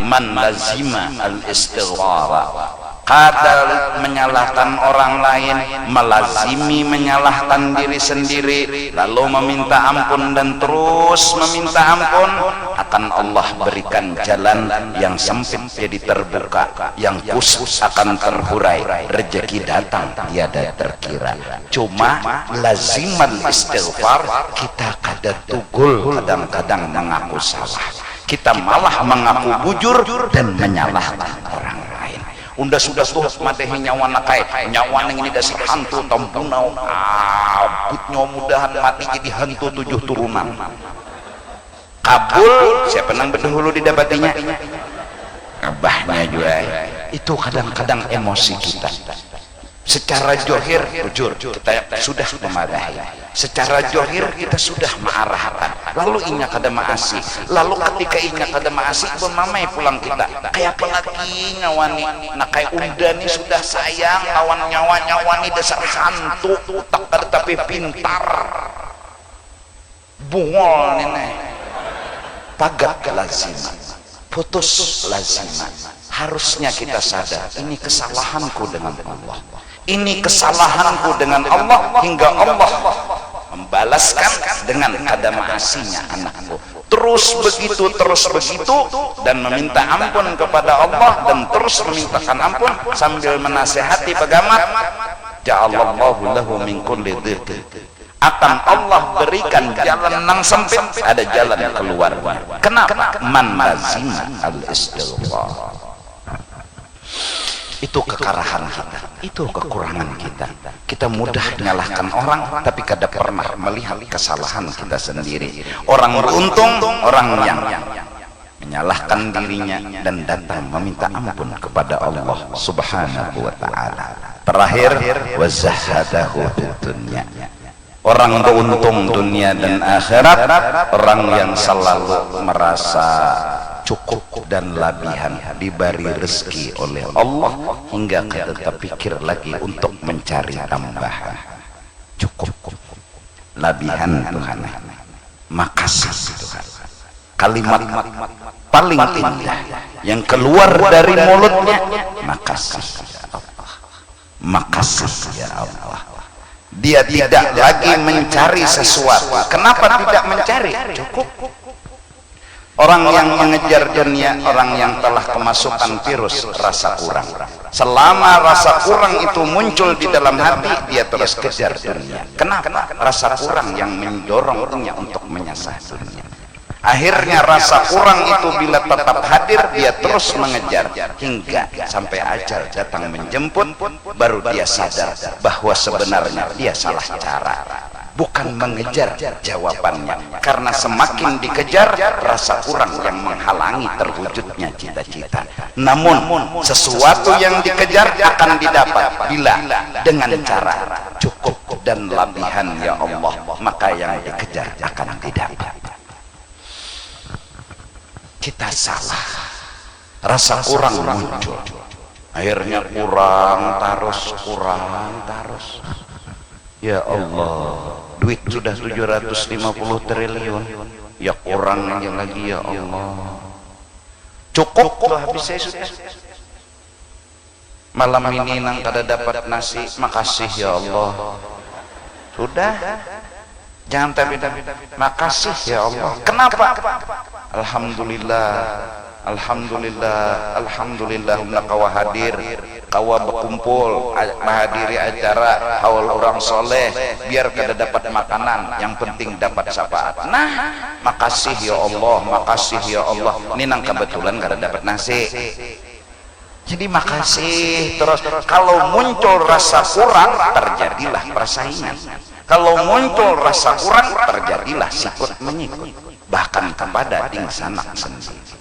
man lazima al-istighfar, kadal menyalahkan orang lain, melazimi menyalahkan diri sendiri, lalu meminta ampun dan terus meminta ampun, akan Allah berikan jalan yang sempit jadi terbuka, yang khusus akan terhurai, rezeki datang tiada terkira. Cuma laziman istighfar kita kada tugul, kadang-kadang mengaku salah, kita malah mengaku bujur dan menyalahkan orang lain. Unda sudah tuh madehi nyawa nakai, nyawa neng ini dasar hantu tompunau, abutnya mudahan mati jadi hantu 7 turunan. Kabul, siapa nang berdahulu didapatinya? Abahnya juga. Itu kadang-kadang emosi kita. Secara johir, jujur, kita sudah memadahi. Secara johir kita sudah mengarahkan. Lalu inya kada maasih. Lalu ketika inya kada maasih, bermamai pulang kita. Kayak apa lagi nyawani? Nah kayak unda nih sudah sayang lawan nyawa-nyawa nih dasar hantu, utak kada tapi pintar. Bungol nenek. Pagat laziman. Putus laziman. Harusnya kita sadar ini kesalahanku dengan Allah. Ini kesalahanku dengan Allah, hingga Allah membalaskan dengan ada maasinya anakku. Terus begitu dan meminta ampun kepada Allah dan terus memintakan ampun sambil menasehati pegamat. Ja'alallahu lahu min kulli dhiqin. Akan Allah berikan jalan nang sempit, ada jalan keluar. Kenapa? Man lazima al-istighfar. Itu kekarahan kita, itu kekurangan kita. Kita mudah menyalahkan orang, tapi kada pernah melihat kesalahan kita sendiri. Orang beruntung, orang yang menyalahkan dirinya dan datang meminta ampun kepada Allah Subhanahu wa ta'ala. Terakhir, wazahadahu dunya. Orang beruntung dunia dan akhirat, orang yang selalu merasa cukup dan labihan, diberi rezeki oleh Allah hingga kita terpikir lagi untuk mencari tambahan. Cukup, labihan Tuhan, makasih Tuhan. Kalimat paling indah yang keluar dari mulutnya, makasih ya Allah, makasih ya Allah. Dia tidak lagi mencari sesuatu. Kenapa tidak mencari? Cukup. Orang yang mengejar dunia, orang yang telah kemasukan virus rasa kurang. Selama rasa kurang itu muncul di dalam hati, dia terus kejar dunia. Kenapa? Rasa kurang yang mendorongnya untuk menyasar dunia. Akhirnya rasa kurang itu bila tetap hadir, dia terus mengejar hingga sampai ajal datang menjemput, baru dia sadar bahwa sebenarnya dia salah cara. Bukan mengejar jawabannya, karena semakin dikejar rasa kurang yang menghalangi terwujudnya cita-cita. Namun sesuatu yang dikejar akan didapat bila dengan cara cukup dan labihan ya Allah, maka yang dikejar akan didapat. Kita salah, rasa kurang muncul, akhirnya kurang terus. Ya Allah, duit sudah 750 triliun, ya kurang aja lagi ya Allah. Cukup tuh habis saya sudah. Malam ini nang kada dapat nasi, makasih ya Allah. Sudah, jangan tapi makasih ya Allah. Kenapa? Alhamdulillah kawa hadir, kawa berkumpul menghadiri acara haul orang soleh, biar kada dapat makanan, yang penting dapat syafaat. Nah, makasih ya Allah, makasih ya Allah. Ini nang kebetulan kada dapat nasi, jadi makasih terus. Kalau muncul rasa kurang, terjadilah persaingan. Kalau muncul rasa kurang, terjadilah sikut menyikut, bahkan kepada dingsanak sendiri.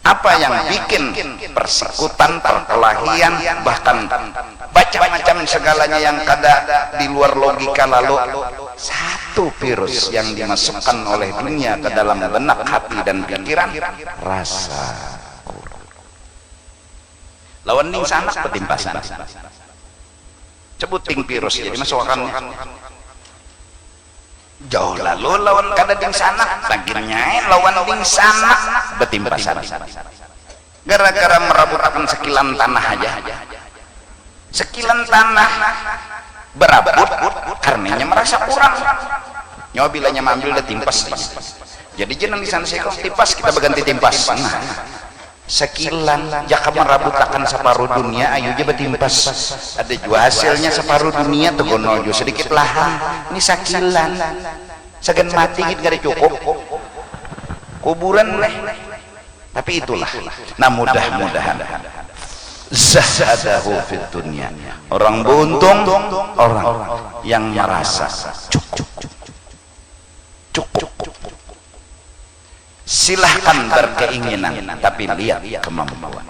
Apa yang bikin persekutan, perkelahian, bahkan macam-macam segalanya yang kada di luar logika, lalu satu virus yang dimasukkan oleh dunia ke dalam benak, hati dan pikiran, rasa kurang. Lawan ning sanak petimpasan. Cebuting virus jadi masukkan jauh lalu lawan kada ding sana, lagi nyai lawan ding sana betimpasan. gara-gara merabutakan sekilan tanah aja, sekilan tanah berabut karenanya merasa kurang nyawa bilanya ambil udah timpas, jadi jeneng lisan sekong timpas kita berganti timpas. Nah, sekilan jaka merabutakan separuh dunia ayo aja betimpas, ada juga hasilnya separuh dunia tuh gonojo sedikit lahan ini sekilan segan mati gitu gak cukup kuburan leh. Tapi itulah, nah mudah-mudahan zahadahu fid dunya, orang beruntung orang yang merasa cukup. Silahkan berkeinginan tapi lihat kemampuan.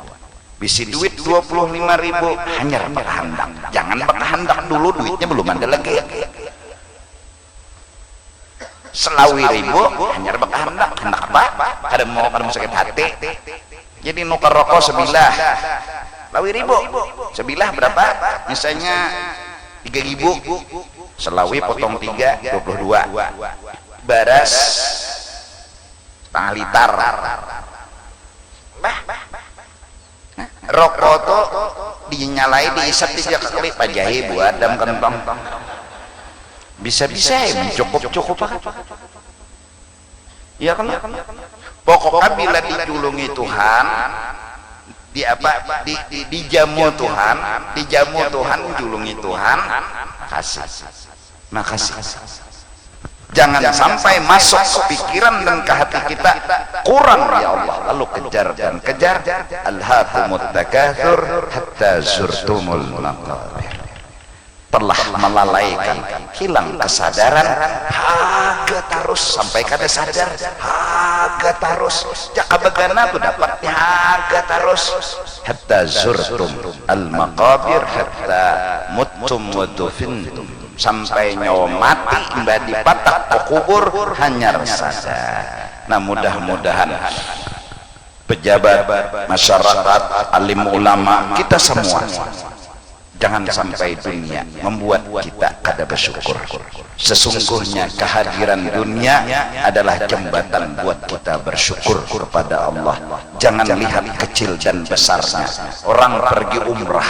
Bisi duit 25.000 hanya berkehendak, jangan berkehendak dulu duitnya belum ada lagi. Selawi ribu hanya berkehendak, hendak apa? Kada mau sakit hati jadi nukar rokok sebilah selawi ribu, sebilah berapa? Misalnya 3.000, selawi potong 3 22, baras setengah liter. Rokok tuh dinyalai diisap tiga kali pajahi buat dam kentong bisa-bisa mencukup ya kan. Pokoknya bila dijulungi Tuhan dijamu Tuhan julungi Tuhan makasih. Jangan sampai masuk ke pikiran dan ke hati kita kurang ya Allah lalu kejar alhaakumut takatsur hatta zurtumul maqabir, telah melalaikan hilang kesadaran haga terus sampai kada sadar haga terus jaka begana tu dapat haga terus hatta zurtum al maqabir hatta muttum wa dufintum, sampai nyawa mati mbak dipatak ke kubur hanya sadar. Nah mudah-mudahan pejabat masyarakat alim ulama kita semua jangan sampai dunia membuat kita kada bersyukur. Sesungguhnya kehadiran dunia adalah jembatan buat kita bersyukur kepada Allah. Jangan lihat kecil dan besarnya. Orang pergi umrah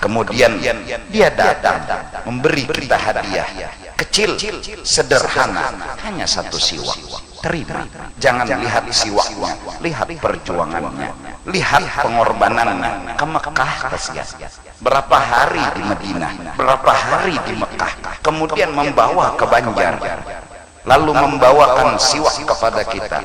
kemudian dia datang memberi kita hadiah kecil sederhana hanya satu siwak, terima. Jangan lihat siwaknya, lihat perjuangannya, lihat pengorbanannya ke Mekah kasihan. Berapa hari di Madinah, berapa hari di Mekah, kemudian membawa ke Banjar, lalu membawakan siwak kepada kita.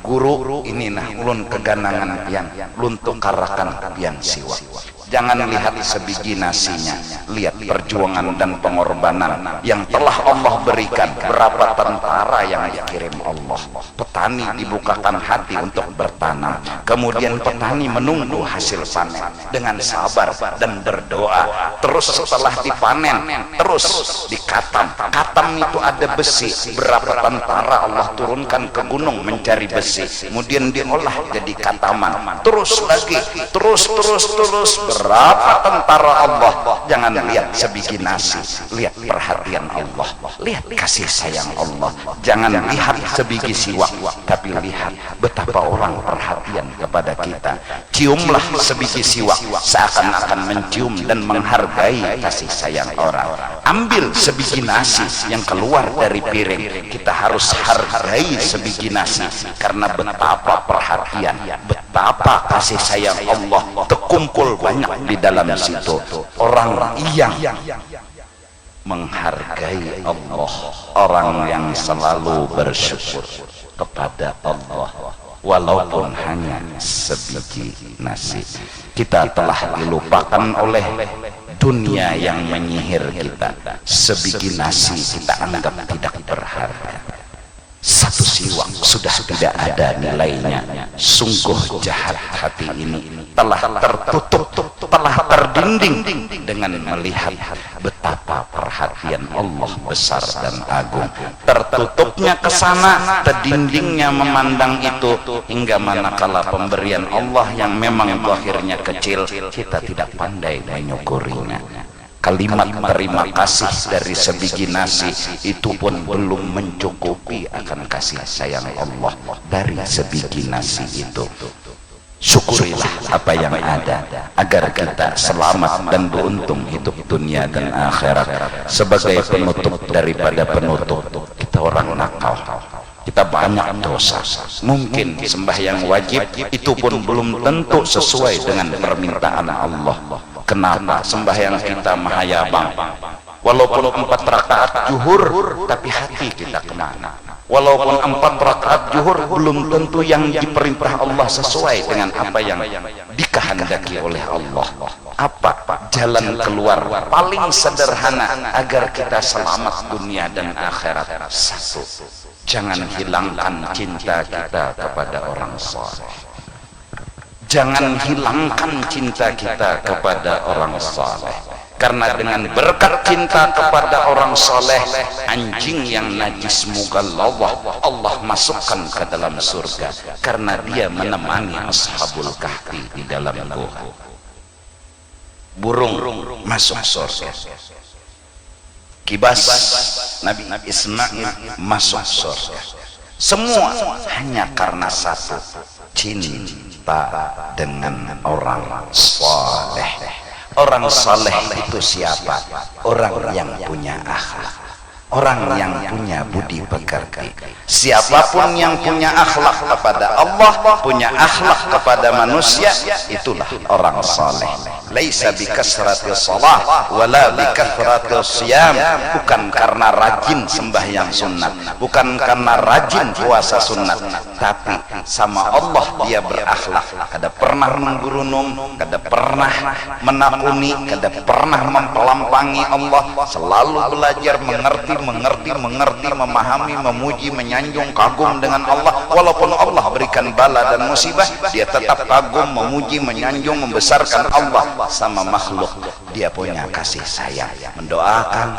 Guru ini nah ulun keganangan yang ulun tukarakan yang siwak. Jangan lihat sebiji nasinya, lihat perjuangan dan pengorbanan yang telah Allah berikan. Berapa tentara yang dikirim Allah, petani dibukakan hati untuk bertanam, kemudian petani menunggu hasil panen dengan sabar dan berdoa. Terus setelah dipanen terus dikatam, katam itu ada besi. Berapa tentara Allah turunkan ke gunung mencari besi, kemudian diolah jadi kataman, terus lagi terus berapa tentara Allah. Jangan lihat sebiji nasi, lihat perhatian Allah, lihat kasih sayang Allah. Jangan lihat sebiji siwak, tapi lihat betapa orang perhatian kepada kita. Ciumlah sebiji siwak seakan-akan mencium dan menghargai kasih sayang orang. Ambil sebiji nasi yang keluar dari piring, kita harus hargai sebiji nasi karena betapa perhatian, betapa kasih sayang Allah terkumpul banyak di dalam situ. Orang yang menghargai Allah, orang yang selalu bersyukur kepada Allah walaupun hanya sebiji nasi. Kita telah dilupakan oleh dunia yang menyihir kita. Sebiji nasi kita anggap tidak berharga. Satu siwak sudah tidak ada nilainya. Sungguh jahat hati ini, telah tertutup, telah terdinding dengan melihat betapa perhatian Allah besar dan agung. Tertutupnya ke sana, terdindingnya memandang itu, hingga manakala pemberian Allah yang memang zahirnya kecil, kita tidak pandai menyukurinya. Kalimat terima kasih dari sebiji nasi itu pun belum mencukupi akan kasih sayang Allah dari sebiji nasi itu. syukurilah apa yang ada agar kita selamat dan beruntung hidup dunia dan akhirat. Sebagai penutup daripada penutup, kita orang nakal, kita banyak dosa. Mungkin sembahyang wajib itu pun belum tentu sesuai dengan permintaan Allah. Kenapa sembahyang kita mahayabang? Walaupun 4 rakaat zuhur, tapi hati kita kemana? Walaupun 4 rakaat zuhur belum tentu yang diperintah Allah sesuai dengan apa yang dikehendaki oleh Allah. Apa jalan keluar paling sederhana agar kita selamat dunia dan akhirat? Satu, jangan hilangkan cinta kita kepada orang saleh. Jangan hilangkan cinta kita kepada orang saleh. Karena dengan berkat cinta kepada orang soleh, anjing yang najis mughalladhah Allah masukkan ke dalam surga, karena dia menemani ashabul kahfi di dalam gua. Burung masuk surga, kibas Nabi Ismail masuk surga. Semua hanya karena satu, cinta dengan orang soleh. Orang saleh itu siapa? Orang yang punya akhlak, orang yang punya budi pekerti. Siapapun yang punya akhlak kepada Allah, punya akhlak kepada manusia, itulah orang saleh. Laisa bikasratil salah wala bikasratil siyam. Bukan karena rajin sembahyang sunat, bukan karena rajin puasa sunat, tapi sama Allah dia berakhlak. Kada pernah menggerunung, kada pernah menakuni, kada pernah mempelampangi Allah. Selalu belajar mengerti, memahami, memuji, menyanjung, kagum dengan Allah. Walaupun Allah berikan bala dan musibah, dia tetap kagum, memuji, menyanjung, membesarkan Allah. Sama makhluk dia punya kasih sayang, mendoakan,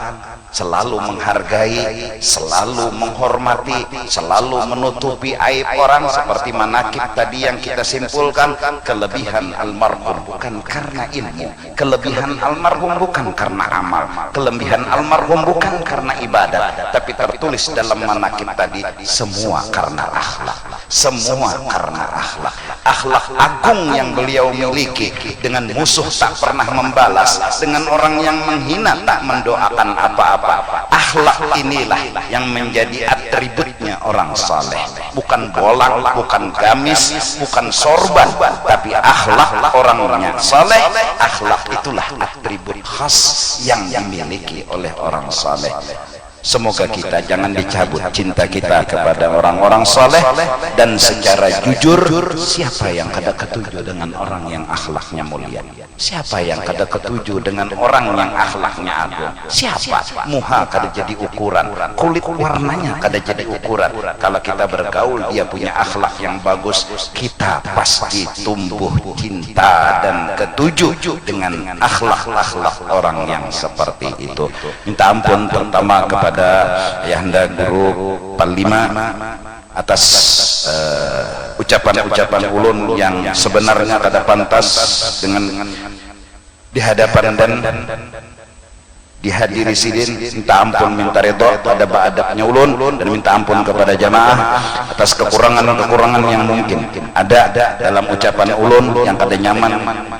selalu menghargai, selalu menghormati, selalu menutupi aib orang. Seperti manakib tadi yang kita simpulkan, kelebihan almarhum bukan karena ilmu, kelebihan almarhum bukan karena amal, kelebihan almarhum bukan karena ibadat, tapi tertulis dalam manakib tadi, semua karena akhlak, semua karena akhlak. Akhlak agung yang beliau miliki, dengan musuh tak pernah membalas, dengan orang yang menghina tak mendoakan apa-apa. Akhlak inilah yang menjadi atributnya orang saleh. Bukan bolang, bukan gamis, bukan sorban, tapi akhlak orangnya saleh. Akhlak itulah atribut khas yang dimiliki oleh orang saleh. Semoga kita jangan dicabut cinta kita kepada orang-orang saleh, dan secara jujur, siapa yang kada ketuju dengan orang yang akhlaknya mulia? Siapa yang kada ketuju dengan orang yang akhlaknya agung? Siapa? Muha kada jadi ukuran, kulit warnanya kada jadi ukuran. Kalau kita bergaul dia punya akhlak yang bagus, kita pasti tumbuh cinta dan ketuju dengan akhlak-akhlak orang yang seperti itu. Minta ampun pertama kepada Ayahanda Guru Panglima atas ucapan-ucapan ulun yang sebenarnya kada pantas dengan di hadapan dan dihadiri sidin. Minta ampun, minta redha pada adabnya ulun, dan minta ampun kepada jamaah atas kekurangan-kekurangan yang mungkin ada dalam ucapan ulun yang kada nyaman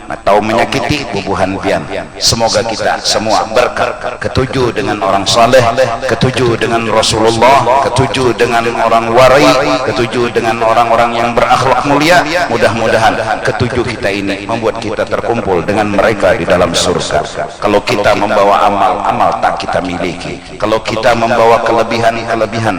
atau menyakiti bubuhan pian. Semoga kita semua berkah, ketuju dengan orang saleh, ketuju dengan Rasulullah, ketuju dengan orang warai, ketuju dengan orang-orang yang berakhlak mulia. Mudah-mudahan ketujuh kita ini membuat kita terkumpul dengan mereka di dalam surga. Kalau kita membawa amal tak kita miliki, kalau kita membawa kelebihan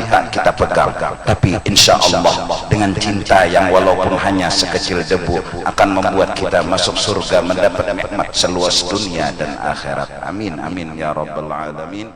tak kita pegang, tapi insya Allah dengan cinta yang walaupun hanya sekecil debu akan membuat kita masuk surga, mendapat nikmat seluas dunia dan akhirat. Amin amin ya rabbal alamin.